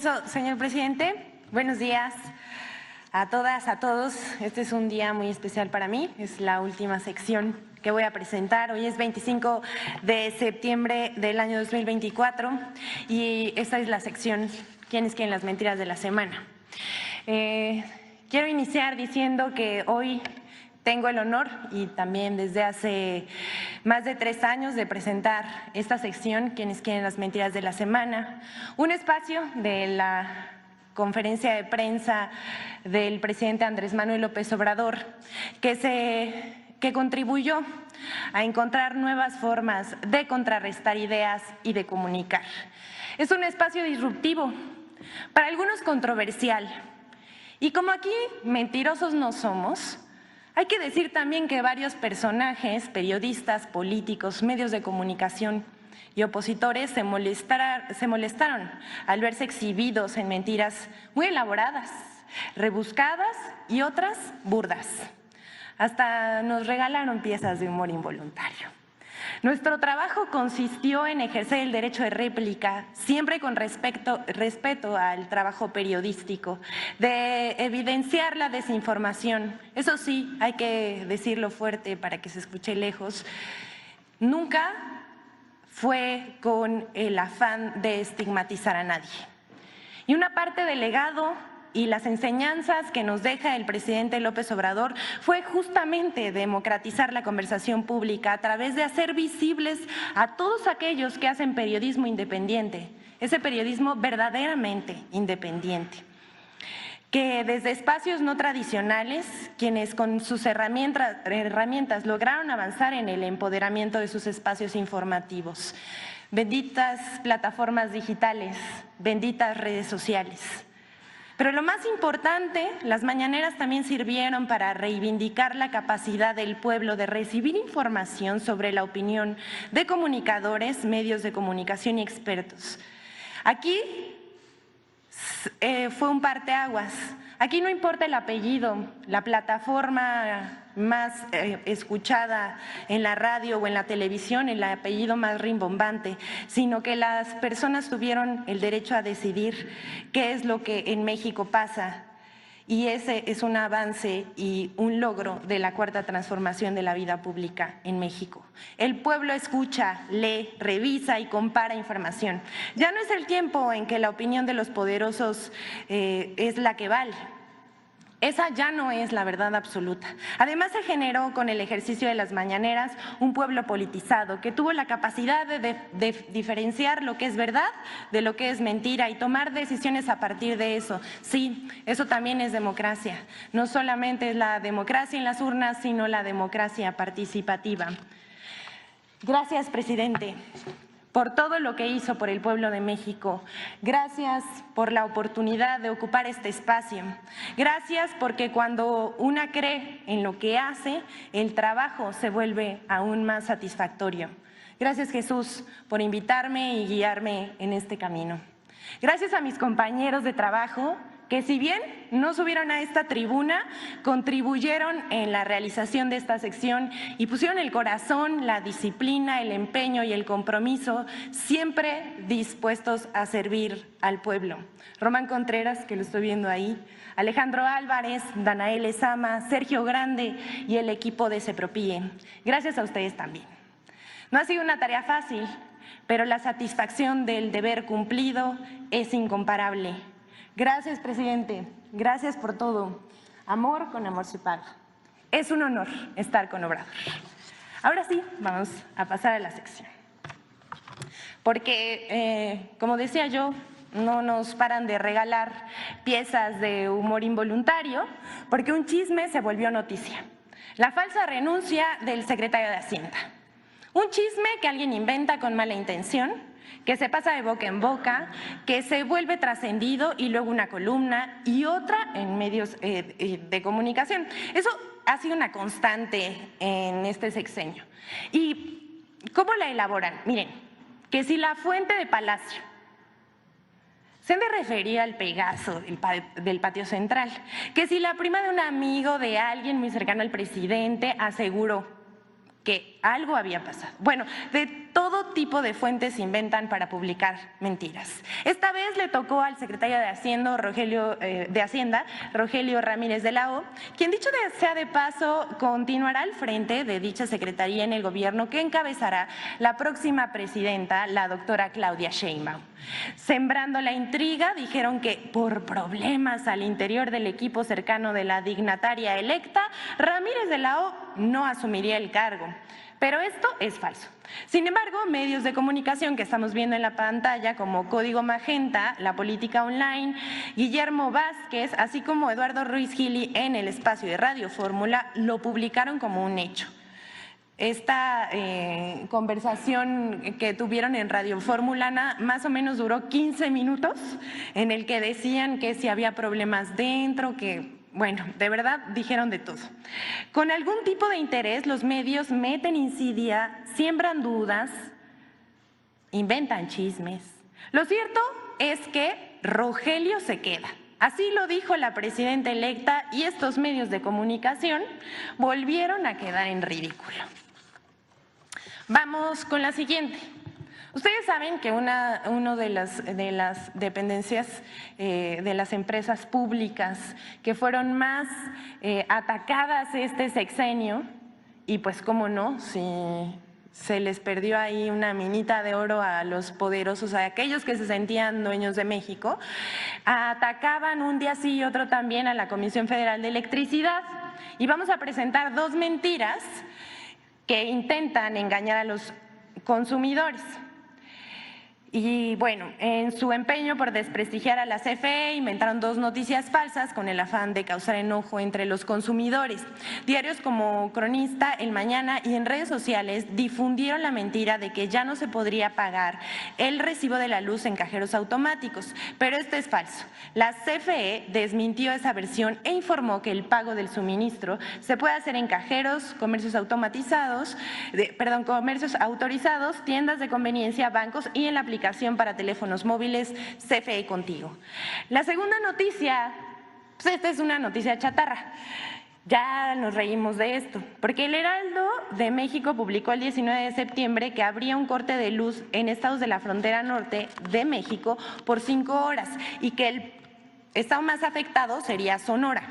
permiso, señor presidente. Buenos días a todas, a todos. Este es un día muy especial para mí. Es la última sección que voy a presentar. Hoy es 25 de septiembre del año 2024 y esta es la sección ¿Quiénes quieren las mentiras de la semana? Quiero iniciar diciendo que hoy tengo el honor y también desde hace más de 3 años de presentar esta sección, Quienes quieren las mentiras de la semana, un espacio de la conferencia de prensa del presidente Andrés Manuel López Obrador que contribuyó a encontrar nuevas formas de contrarrestar ideas y de comunicar. Es un espacio disruptivo, para algunos controversial, y como aquí mentirosos no somos, hay que decir también que varios personajes, periodistas, políticos, medios de comunicación y opositores se molestaron al verse exhibidos en mentiras muy elaboradas, rebuscadas y otras burdas. Hasta nos regalaron piezas de humor involuntario. Nuestro trabajo consistió en ejercer el derecho de réplica, siempre con respeto al trabajo periodístico, de evidenciar la desinformación. Eso sí, hay que decirlo fuerte para que se escuche lejos. Nunca fue con el afán de estigmatizar a nadie. Y una parte del legado y las enseñanzas que nos deja el presidente López Obrador fue justamente democratizar la conversación pública a través de hacer visibles a todos aquellos que hacen periodismo independiente, ese periodismo verdaderamente independiente, que desde espacios no tradicionales, quienes con sus herramientas lograron avanzar en el empoderamiento de sus espacios informativos. Benditas plataformas digitales, benditas redes sociales. Pero lo más importante, las mañaneras también sirvieron para reivindicar la capacidad del pueblo de recibir información sobre la opinión de comunicadores, medios de comunicación y expertos. Aquí fue un parteaguas. Aquí no importa el apellido, la plataforma más escuchada en la radio o en la televisión, el apellido más rimbombante, sino que las personas tuvieron el derecho a decidir qué es lo que en México pasa. Y ese es un avance y un logro de la cuarta transformación de la vida pública en México. El pueblo escucha, lee, revisa y compara información. Ya no es el tiempo en que la opinión de los poderosos es la que vale. Esa ya no es la verdad absoluta. Además, se generó con el ejercicio de las mañaneras un pueblo politizado que tuvo la capacidad de diferenciar lo que es verdad de lo que es mentira y tomar decisiones a partir de eso. Sí, eso también es democracia. No solamente es la democracia en las urnas, sino la democracia participativa. Gracias, presidente, por todo lo que hizo por el pueblo de México. Gracias por la oportunidad de ocupar este espacio. Gracias porque cuando una cree en lo que hace, el trabajo se vuelve aún más satisfactorio. Gracias, Jesús, por invitarme y guiarme en este camino. Gracias a mis compañeros de trabajo que, si bien no subieron a esta tribuna, contribuyeron en la realización de esta sección y pusieron el corazón, la disciplina, el empeño y el compromiso, siempre dispuestos a servir al pueblo. Román Contreras, que lo estoy viendo ahí, Alejandro Álvarez, Danael Ezama, Sergio Grande y el equipo de CEPROPIE. Gracias a ustedes también. No ha sido una tarea fácil, pero la satisfacción del deber cumplido es incomparable. Gracias, presidente. Gracias por todo. Amor con amor se paga. Es un honor estar con Obrador. Ahora sí, vamos a pasar a la sección. Porque, como decía yo, no nos paran de regalar piezas de humor involuntario, porque un chisme se volvió noticia. La falsa renuncia del secretario de Hacienda. Un chisme que alguien inventa con mala intención, que se pasa de boca en boca, que se vuelve trascendido y luego una columna y otra en medios de comunicación. Eso ha sido una constante en este sexenio. ¿Y cómo la elaboran? Miren, que si la fuente de Palacio se han de referir al Pegaso del patio central, que si la prima de un amigo de alguien muy cercano al presidente aseguró que algo había pasado. Bueno, de todo tipo de fuentes se inventan para publicar mentiras. Esta vez le tocó al secretario de Hacienda, Rogelio Ramírez de la O, quien, dicho sea de paso, continuará al frente de dicha secretaría en el gobierno que encabezará la próxima presidenta, la doctora Claudia Sheinbaum. Sembrando la intriga, dijeron que por problemas al interior del equipo cercano de la dignataria electa, Ramírez de la O no asumiría el cargo. Pero esto es falso. Sin embargo, medios de comunicación que estamos viendo en la pantalla, como Código Magenta, La Política Online, Guillermo Vázquez, así como Eduardo Ruiz Gili en el espacio de Radio Fórmula, lo publicaron como un hecho. Esta conversación que tuvieron en Radio Fórmula más o menos duró 15 minutos, en el que decían que si había problemas dentro, que… Bueno, de verdad dijeron de todo. Con algún tipo de interés, los medios meten insidia, siembran dudas, inventan chismes. Lo cierto es que Rogelio se queda. Así lo dijo la presidenta electa y estos medios de comunicación volvieron a quedar en ridículo. Vamos con la siguiente. Ustedes saben que una de las dependencias de las empresas públicas que fueron más atacadas este sexenio, y pues cómo no, si se les perdió ahí una minita de oro a los poderosos, a aquellos que se sentían dueños de México, atacaban un día sí y otro también a la Comisión Federal de Electricidad. Y vamos a presentar dos mentiras que intentan engañar a los consumidores. Y bueno, en su empeño por desprestigiar a la CFE, inventaron dos noticias falsas con el afán de causar enojo entre los consumidores. Diarios como Cronista, El Mañana y en redes sociales difundieron la mentira de que ya no se podría pagar el recibo de la luz en cajeros automáticos, pero esto es falso. La CFE desmintió esa versión e informó que el pago del suministro se puede hacer en cajeros, comercios autorizados, tiendas de conveniencia, bancos y en la aplicación para teléfonos móviles CFE Contigo. La segunda noticia, pues esta es una noticia chatarra. Ya nos reímos de esto, porque el Heraldo de México publicó el 19 de septiembre que habría un corte de luz en estados de la frontera norte de México por 5 horas y que el estado más afectado sería Sonora.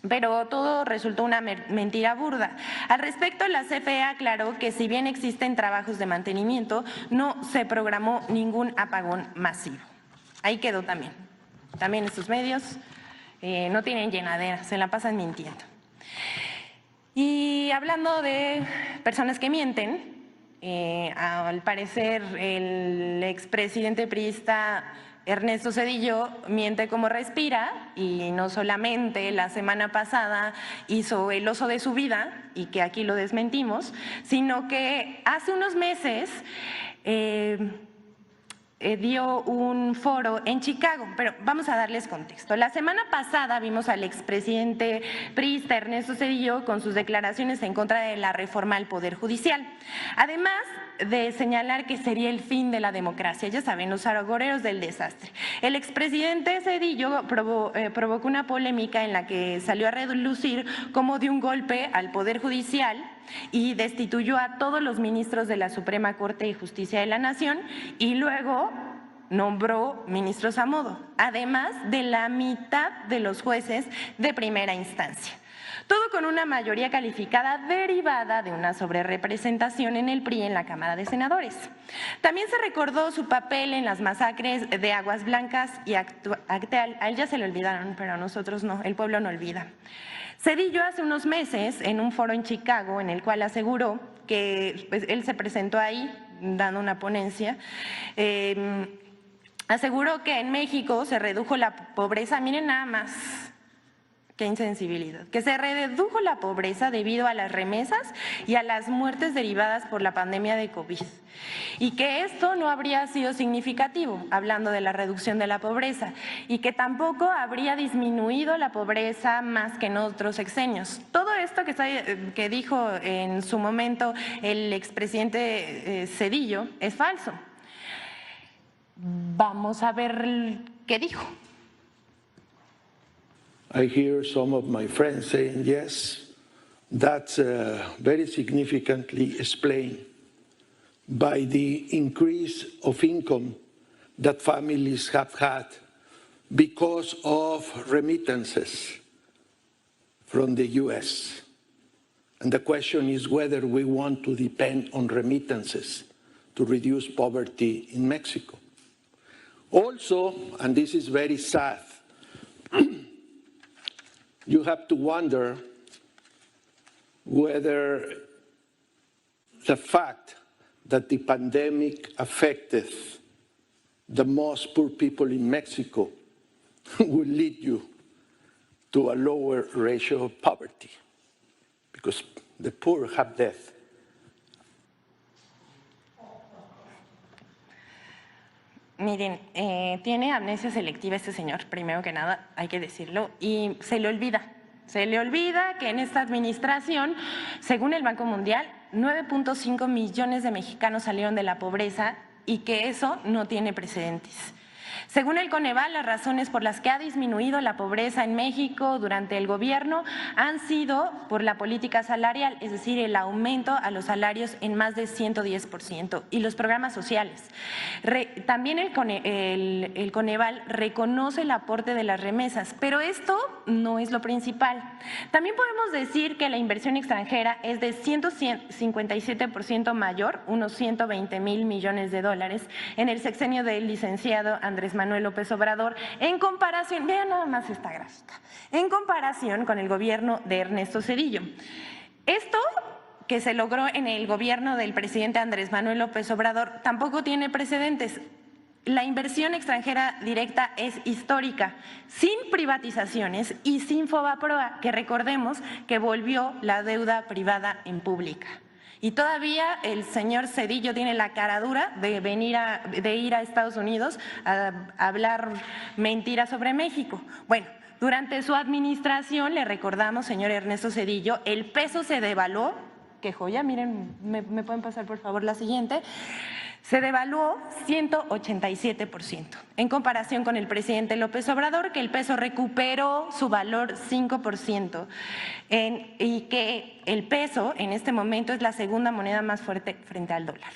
Pero todo resultó una mentira burda. Al respecto, la CFE aclaró que si bien existen trabajos de mantenimiento, no se programó ningún apagón masivo. Ahí quedó también. También estos medios no tienen llenadera, se la pasan mintiendo. Y hablando de personas que mienten, al parecer el expresidente priista Ernesto Zedillo miente como respira y no solamente la semana pasada hizo el oso de su vida y que aquí lo desmentimos, sino que hace unos meses dio un foro en Chicago, pero vamos a darles contexto. La semana pasada vimos al expresidente priista Ernesto Zedillo con sus declaraciones en contra de la reforma al Poder Judicial. Además de señalar que sería el fin de la democracia, ya saben, los agoreros del desastre. El expresidente Zedillo provocó una polémica en la que salió a relucir cómo dio un golpe al Poder Judicial y destituyó a todos los ministros de la Suprema Corte de Justicia de la Nación y luego nombró ministros a modo, además de la mitad de los jueces de primera instancia. Todo con una mayoría calificada derivada de una sobrerepresentación en el PRI en la Cámara de Senadores. También se recordó su papel en las masacres de Aguas Blancas y Acteal. A él ya se le olvidaron, pero a nosotros no, el pueblo no olvida. Cedillo hace unos meses en un foro en Chicago en el cual aseguró que pues, él se presentó ahí dando una ponencia, aseguró que en México se redujo la pobreza, miren nada más, qué insensibilidad, que se redujo la pobreza debido a las remesas y a las muertes derivadas por la pandemia de COVID y que esto no habría sido significativo, hablando de la reducción de la pobreza, y que tampoco habría disminuido la pobreza más que en otros sexenios. Todo esto que dijo en su momento el expresidente Zedillo es falso. Vamos a ver qué dijo. I hear some of my friends saying, yes, That's very significantly explained by the increase of income that families have had because of remittances from the U.S. And the question is whether we want to depend on remittances to reduce poverty in Mexico. Also, and this is very sad, you have to wonder whether the fact that the pandemic affected the most poor people in Mexico will lead you to a lower ratio of poverty, because the poor have death. Miren, tiene amnesia selectiva este señor, primero que nada, hay que decirlo, y se le olvida que en esta administración, según el Banco Mundial, 9.5 millones de mexicanos salieron de la pobreza y que eso no tiene precedentes. Según el Coneval, las razones por las que ha disminuido la pobreza en México durante el gobierno han sido por la política salarial, es decir, el aumento a los salarios en más de 110% y los programas sociales. También el Coneval reconoce el aporte de las remesas, pero esto no es lo principal. También podemos decir que la inversión extranjera es de 157% mayor, unos 120,000 millones de dólares, en el sexenio del licenciado Andrés Manuel López Obrador, en comparación, vean nada más esta gráfica, en comparación con el gobierno de Ernesto Zedillo. Esto que se logró en el gobierno del presidente Andrés Manuel López Obrador tampoco tiene precedentes. La inversión extranjera directa es histórica, sin privatizaciones y sin Fobaproa, que recordemos que volvió la deuda privada en pública. Y todavía el señor Zedillo tiene la caradura de ir a Estados Unidos a hablar mentiras sobre México. Bueno, durante su administración, le recordamos, señor Ernesto Zedillo, el peso se devaluó, qué joya, miren, me pueden pasar por favor la siguiente, se devaluó 187%, en comparación con el presidente López Obrador, que el peso recuperó su valor 5%, y que el peso en este momento es la segunda moneda más fuerte frente al dólar.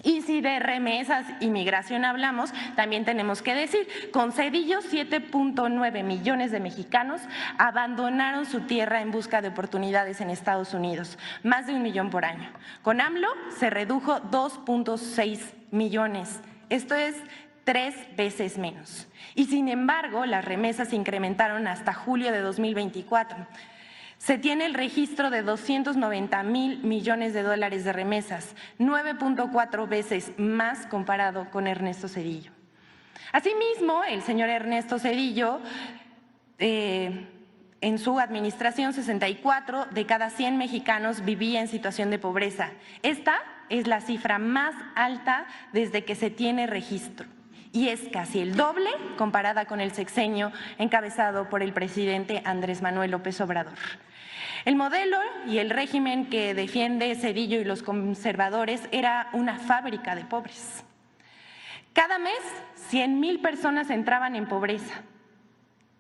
Y si de remesas y migración hablamos, también tenemos que decir, con Zedillo 7.9 millones de mexicanos abandonaron su tierra en busca de oportunidades en Estados Unidos, más de 1 millón por año. Con AMLO se redujo 2.6 millones, esto es 3 veces menos. Y sin embargo, las remesas se incrementaron hasta julio de 2024. Se tiene el registro de 290,000 millones de dólares de remesas, 9.4 veces más comparado con Ernesto Zedillo. Asimismo, el señor Ernesto Zedillo, en su administración, 64 de cada 100 mexicanos vivía en situación de pobreza. Esta es la cifra más alta desde que se tiene registro y es casi el doble comparada con el sexenio encabezado por el presidente Andrés Manuel López Obrador. El modelo y el régimen que defiende Zedillo y los conservadores era una fábrica de pobres. Cada mes 100,000 personas entraban en pobreza.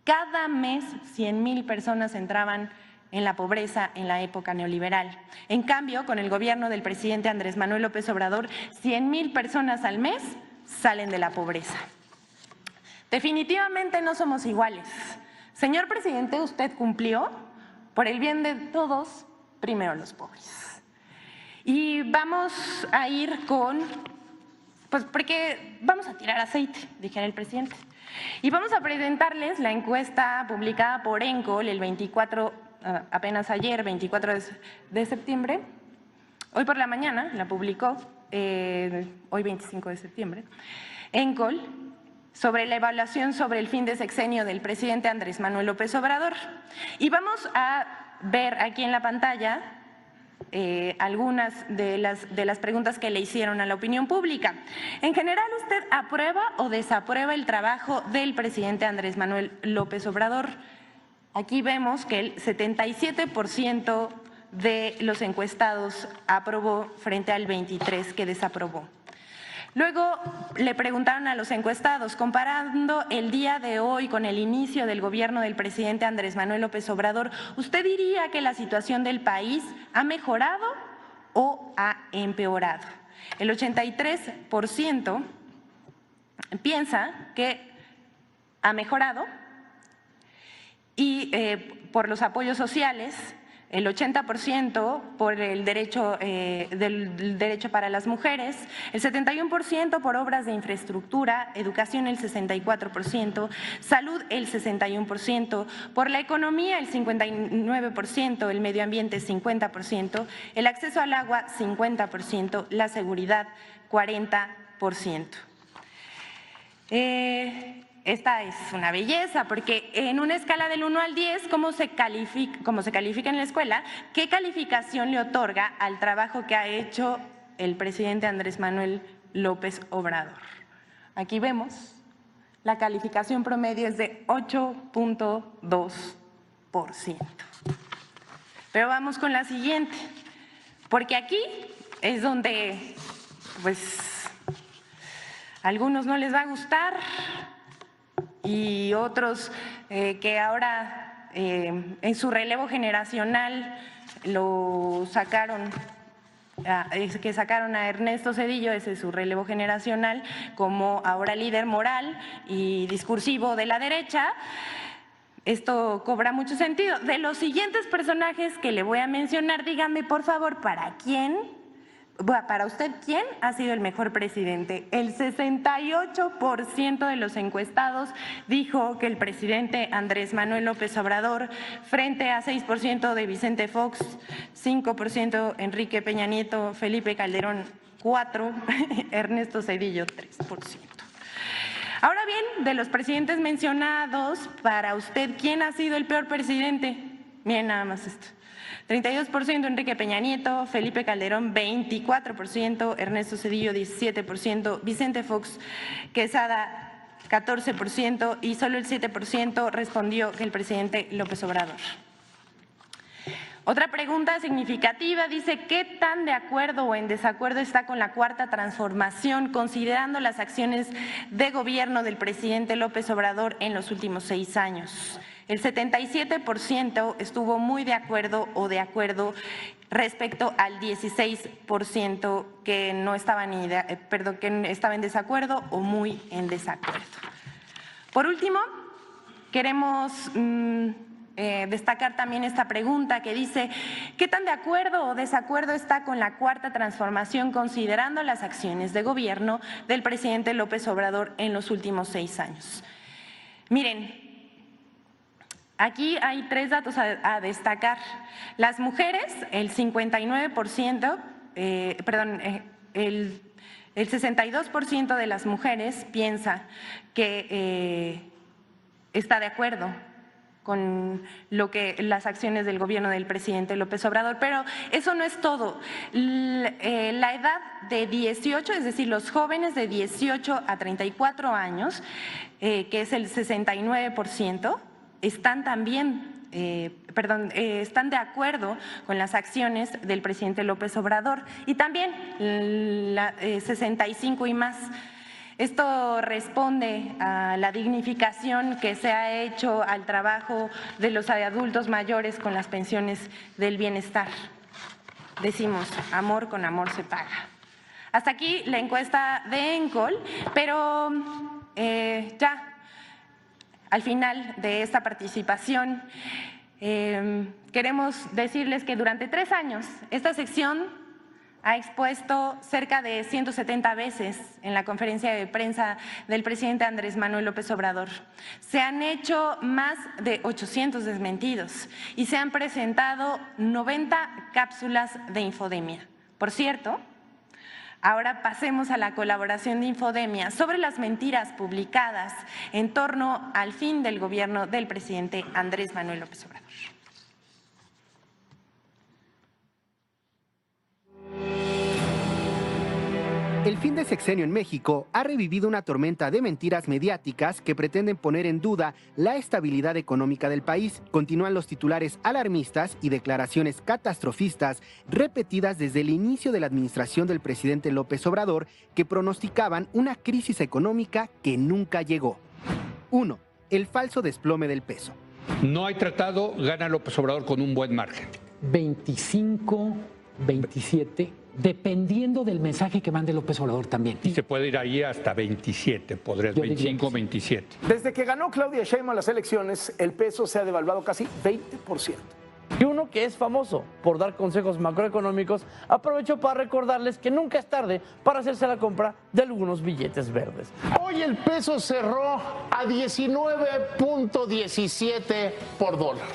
Cada mes 100,000 personas entraban en la pobreza en la época neoliberal. En cambio, con el gobierno del presidente Andrés Manuel López Obrador, 100,000 personas al mes salen de la pobreza. Definitivamente no somos iguales. Señor presidente, usted cumplió. Por el bien de todos, primero los pobres. Y vamos a ir con, pues porque vamos a tirar aceite, dijera el presidente. Y vamos a presentarles la encuesta publicada por ENCOL el 24, apenas ayer, 24 de septiembre. Hoy por la mañana la publicó, hoy 25 de septiembre, ENCOL, sobre la evaluación sobre el fin de sexenio del presidente Andrés Manuel López Obrador. Y vamos a ver aquí en la pantalla algunas de las preguntas que le hicieron a la opinión pública. En general, ¿usted aprueba o desaprueba el trabajo del presidente Andrés Manuel López Obrador? Aquí vemos que el 77% de los encuestados aprobó frente al 23% que desaprobó. Luego le preguntaron a los encuestados, comparando el día de hoy con el inicio del gobierno del presidente Andrés Manuel López Obrador, ¿usted diría que la situación del país ha mejorado o ha empeorado? El 83% piensa que ha mejorado y por los apoyos sociales, el 80% por el derecho, del derecho para las mujeres, el 71% por obras de infraestructura, educación el 64%, salud el 61%, por la economía el 59%, el medio ambiente 50%, el acceso al agua 50%, la seguridad 40%. Esta es una belleza, porque en una escala del 1 al 10, ¿cómo se califica en la escuela? ¿Qué calificación le otorga al trabajo que ha hecho el presidente Andrés Manuel López Obrador? Aquí vemos, la calificación promedio es de 8.2%. Pero vamos con la siguiente, porque aquí es donde, pues, a algunos no les va a gustar y otros que ahora en su relevo generacional lo sacaron, que sacaron a Ernesto Zedillo, ese es su relevo generacional, como ahora líder moral y discursivo de la derecha. Esto cobra mucho sentido. De los siguientes personajes que le voy a mencionar, dígame por favor, ¿para usted quién ha sido el mejor presidente? El 68% de los encuestados dijo que el presidente Andrés Manuel López Obrador, frente a 6% de Vicente Fox, 5% Enrique Peña Nieto, Felipe Calderón 4%, Ernesto Zedillo 3%. Ahora bien, de los presidentes mencionados, para usted, ¿quién ha sido el peor presidente? Miren nada más esto. 32% Enrique Peña Nieto, Felipe Calderón 24%, Ernesto Zedillo 17%, Vicente Fox Quesada 14% y solo el 7% respondió que el presidente López Obrador. Otra pregunta significativa dice, ¿qué tan de acuerdo o en desacuerdo está con la Cuarta Transformación, considerando las acciones de gobierno del presidente López Obrador en los últimos 6 años? El 77% estuvo muy de acuerdo o de acuerdo respecto al 16% que no estaba que estaba en desacuerdo o muy en desacuerdo. Por último, queremos destacar también esta pregunta que dice, ¿qué tan de acuerdo o desacuerdo está con la Cuarta Transformación considerando las acciones de gobierno del presidente López Obrador en los últimos 6 años? Miren, aquí hay 3 datos a destacar. Las mujeres, el 59%, el 62% de las mujeres piensa que está de acuerdo con las acciones del gobierno del presidente López Obrador, pero eso no es todo. La edad de 18, es decir, los jóvenes de 18 a 34 años, que es el 69%, están también, están de acuerdo con las acciones del presidente López Obrador y también 65 y más. Esto responde a la dignificación que se ha hecho al trabajo de los adultos mayores con las pensiones del bienestar. Decimos, amor con amor se paga. Hasta aquí la encuesta de ENCOL, pero ya al final de esta participación queremos decirles que durante 3 años esta sección ha expuesto cerca de 170 veces en la conferencia de prensa del presidente Andrés Manuel López Obrador. Se han hecho más de 800 desmentidos y se han presentado 90 cápsulas de infodemia. Por cierto, ahora pasemos a la colaboración de Infodemia sobre las mentiras publicadas en torno al fin del gobierno del presidente Andrés Manuel López Obrador. El fin de sexenio en México ha revivido una tormenta de mentiras mediáticas que pretenden poner en duda la estabilidad económica del país. Continúan los titulares alarmistas y declaraciones catastrofistas repetidas desde el inicio de la administración del presidente López Obrador que pronosticaban una crisis económica que nunca llegó. 1. El falso desplome del peso. No hay tratado, gana López Obrador con un buen margen. 25, 27, dependiendo del mensaje que mande López Obrador también. Y se puede ir ahí hasta 27, podrías, Yo diría 25, que sí. 27. Desde que ganó Claudia Sheinbaum las elecciones, el peso se ha devaluado casi 20%. Y uno que es famoso por dar consejos macroeconómicos, aprovechó para recordarles que nunca es tarde para hacerse la compra de algunos billetes verdes. Hoy el peso cerró a 19.17 por dólar.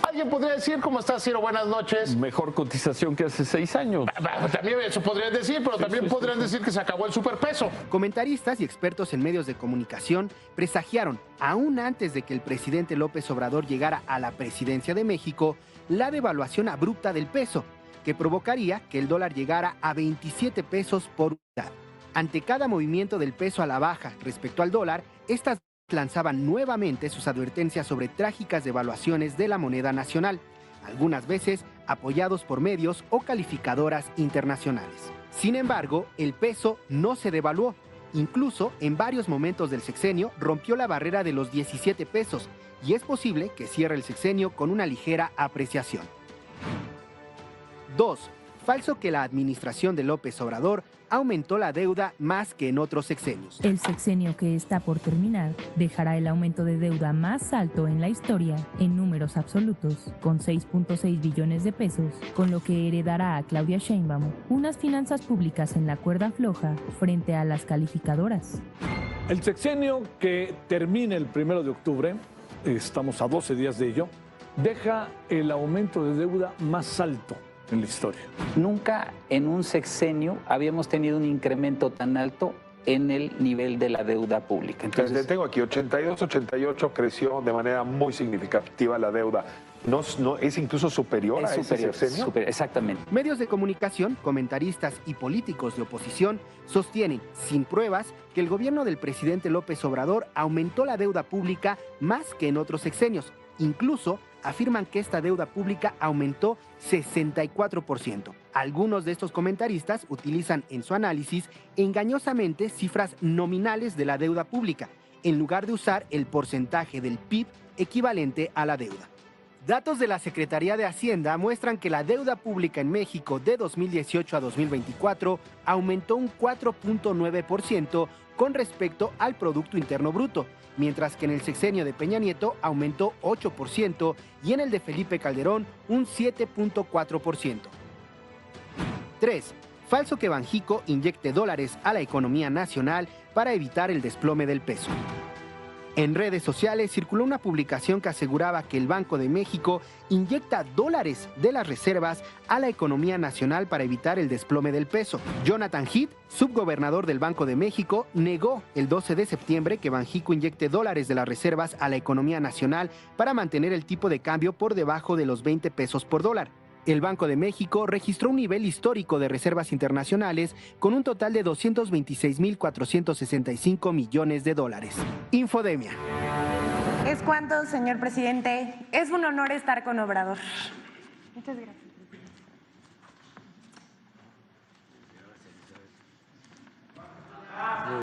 Alguien podría decir, ¿cómo estás, Ciro? Buenas noches. Mejor cotización que hace 6 años. También eso podrían decir, pero también podrían decir que se acabó el superpeso. Comentaristas y expertos en medios de comunicación presagiaron, aún antes de que el presidente López Obrador llegara a la presidencia de México, la devaluación abrupta del peso, que provocaría que el dólar llegara a 27 pesos por unidad. Ante cada movimiento del peso a la baja respecto al dólar, estas lanzaban nuevamente sus advertencias sobre trágicas devaluaciones de la moneda nacional, algunas veces apoyados por medios o calificadoras internacionales. Sin embargo, el peso no se devaluó. Incluso, en varios momentos del sexenio, rompió la barrera de los 17 pesos y es posible que cierre el sexenio con una ligera apreciación. 2. Falso que la administración de López Obrador aumentó la deuda más que en otros sexenios. El sexenio que está por terminar dejará el aumento de deuda más alto en la historia en números absolutos, con 6.6 billones de pesos, con lo que heredará a Claudia Sheinbaum unas finanzas públicas en la cuerda floja frente a las calificadoras. El sexenio que termine el 1 de octubre, estamos a 12 días de ello, deja el aumento de deuda más alto en la historia. Nunca en un sexenio habíamos tenido un incremento tan alto en el nivel de la deuda pública. Entonces, tengo aquí 82-88 creció de manera muy significativa la deuda. No, es incluso superior a ese sexenio. Exactamente. Medios de comunicación, comentaristas y políticos de oposición sostienen, sin pruebas, que el gobierno del presidente López Obrador aumentó la deuda pública más que en otros sexenios. Incluso afirman que esta deuda pública aumentó 64%. Algunos de estos comentaristas utilizan en su análisis engañosamente cifras nominales de la deuda pública, en lugar de usar el porcentaje del PIB equivalente a la deuda. Datos de la Secretaría de Hacienda muestran que la deuda pública en México de 2018 a 2024 aumentó un 4.9% con respecto al Producto Interno Bruto, mientras que en el sexenio de Peña Nieto aumentó 8% y en el de Felipe Calderón un 7.4%. 3. Falso que Banjico inyecte dólares a la economía nacional para evitar el desplome del peso. En redes sociales circuló una publicación que aseguraba que el Banco de México inyecta dólares de las reservas a la economía nacional para evitar el desplome del peso. Jonathan Heath, subgobernador del Banco de México, negó el 12 de septiembre que Banjico inyecte dólares de las reservas a la economía nacional para mantener el tipo de cambio por debajo de los 20 pesos por dólar. El Banco de México registró un nivel histórico de reservas internacionales con un total de 226.465 millones de dólares. Infodemia. Es cuanto, señor presidente. Es un honor estar con Obrador. Muchas gracias.